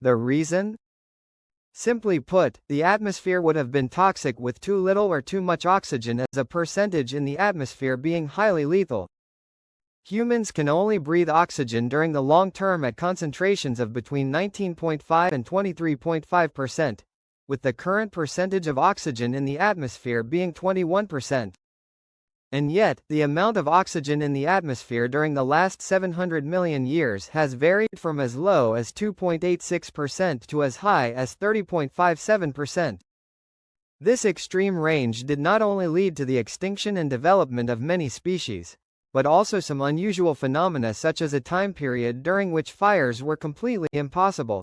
The reason? Simply put, the atmosphere would have been toxic with too little or too much oxygen as a percentage in the atmosphere being highly lethal. Humans can only breathe oxygen during the long term at concentrations of between 19.5 and 23.5%, with the current percentage of oxygen in the atmosphere being 21%. And yet, the amount of oxygen in the atmosphere during the last 700 million years has varied from as low as 2.86% to as high as 30.57%. This extreme range did not only lead to the extinction and development of many species, but also some unusual phenomena such as a time period during which fires were completely impossible.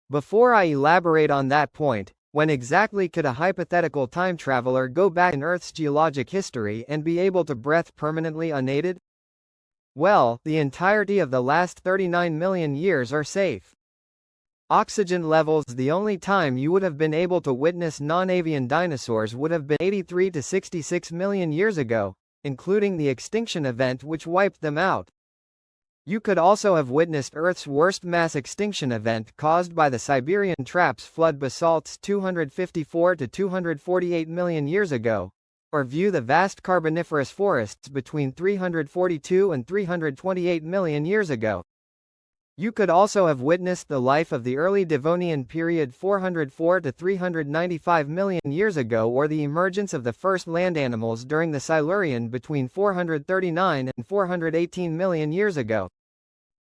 Before I elaborate on that point, when exactly could a hypothetical time traveler go back in Earth's geologic history and be able to breathe permanently unaided? Well, the entirety of the last 39 million years are safe. Oxygen levels. The only time you would have been able to witness non-avian dinosaurs would have been 83 to 66 million years ago, including the extinction event which wiped them out. You could also have witnessed Earth's worst mass extinction event caused by the Siberian Traps flood basalts 254 to 248 million years ago, or view the vast Carboniferous forests between 342 and 328 million years ago. You could also have witnessed the life of the early Devonian period 404 to 395 million years ago, or the emergence of the first land animals during the Silurian between 439 and 418 million years ago.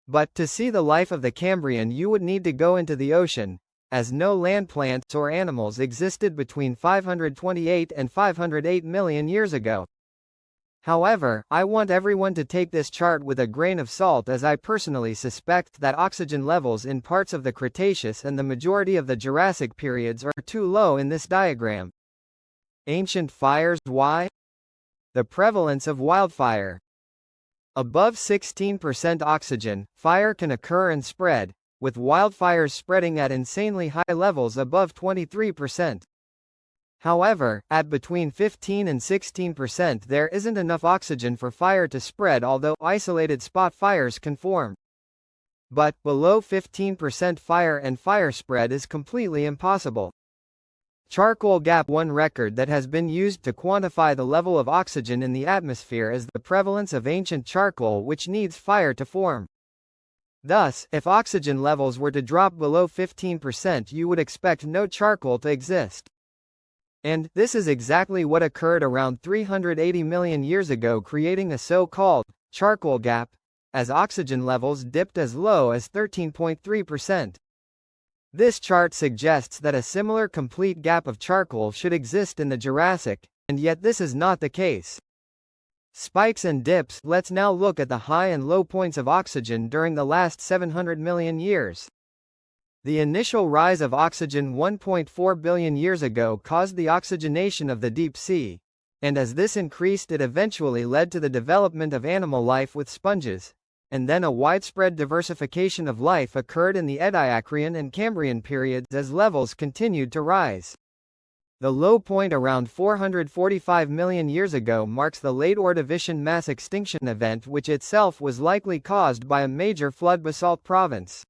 But, to see the life of the Cambrian you would need to go into the ocean, as no land plants or animals existed between 528 and 508 million years ago. However, I want everyone to take this chart with a grain of salt, as I personally suspect that oxygen levels in parts of the Cretaceous and the majority of the Jurassic periods are too low in this diagram. Ancient fires. Why? The prevalence of wildfire. Above 16% oxygen, fire can occur and spread, with wildfires spreading at insanely high levels above 23%. However, at between 15 and 16% there isn't enough oxygen for fire to spread, although isolated spot fires can form. But, below 15% fire and fire spread is completely impossible. Charcoal gap. One record that has been used to quantify the level of oxygen in the atmosphere is the prevalence of ancient charcoal which needs fire to form. Thus, if oxygen levels were to drop below 15% you would expect no charcoal to exist. And, this is exactly what occurred around 380 million years ago, creating a so-called charcoal gap, as oxygen levels dipped as low as 13.3%. This chart suggests that a similar complete gap of charcoal should exist in the Jurassic, and yet this is not the case. Spikes and dips. Let's now look at the high and low points of oxygen during the last 700 million years. The initial rise of oxygen 1.4 billion years ago caused the oxygenation of the deep sea, and as this increased it eventually led to the development of animal life with sponges, and then a widespread diversification of life occurred in the Ediacaran and Cambrian periods as levels continued to rise. The low point around 445 million years ago marks the late Ordovician mass extinction event, which itself was likely caused by a major flood basalt province.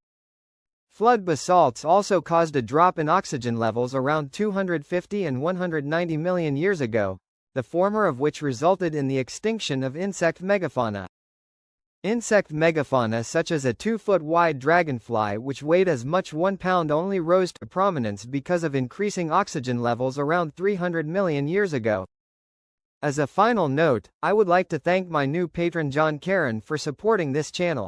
Flood basalts also caused a drop in oxygen levels around 250 and 190 million years ago, the former of which resulted in the extinction of insect megafauna. Insect megafauna such as a 2-foot-wide dragonfly which weighed as much 1 pound only rose to prominence because of increasing oxygen levels around 300 million years ago. As a final note, I would like to thank my new patron John Karen for supporting this channel.